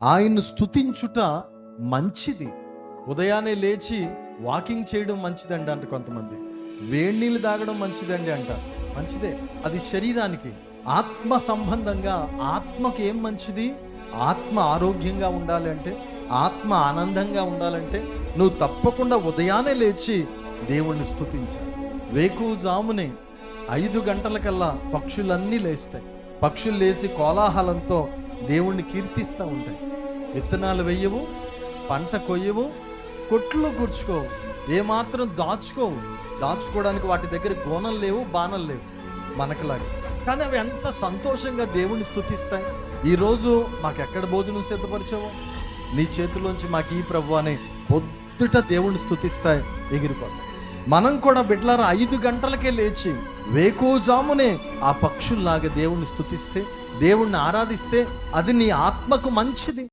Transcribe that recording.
ఆయన్ను స్తుతించుట మంచిది. ఉదయాన్నే లేచి వాకింగ్ చేయడం మంచిదండి అంటారు కొంతమంది. వేడి నీళ్ళు తాగడం మంచిదండి అంటారు. మంచిదే, అది శరీరానికి. ఆత్మ సంబంధంగా ఆత్మకి ఏం మంచిది? ఆత్మ ఆరోగ్యంగా ఉండాలి అంటే, ఆత్మ ఆనందంగా ఉండాలంటే నువ్వు తప్పకుండా ఉదయాన్నే లేచి దేవుణ్ణి స్తుతించాలి. వేకువజామునే 5 గంటలకల్లా పక్షులన్నీ లేస్తాయి. పక్షులు లేచి కోలాహలంతో దేవుణ్ణి కీర్తిస్తూ ఉంటాయి. విత్తనాలు వెయ్యవు, పంట కొయ్యవు, కొట్లు కూర్చుకోవు, ఏమాత్రం దాచుకోవు. దాచుకోవడానికి వాటి దగ్గర గోనలు లేవు, బాణలు లేవు మనకులాగా. కానీ అవి ఎంత సంతోషంగా దేవుణ్ణి స్తుతిస్తాయి. ఈరోజు మాకెక్కడ భోజనం సిద్ధపరిచావో, నీ చేతిలోంచి మాకు ఈ ప్రభు అని పొద్దుట దేవుణ్ణి స్తుతిస్తాయి, ఎగిరిపోతాయి. మనం కూడా బిడ్డలారా 5 గంటలకే లేచి వేకువజామునే ఆ పక్షుల్లాగా దేవుణ్ణి స్తుతిస్తే, దేవుణ్ణి ఆరాధిస్తే అది నీ ఆత్మకు మంచిది.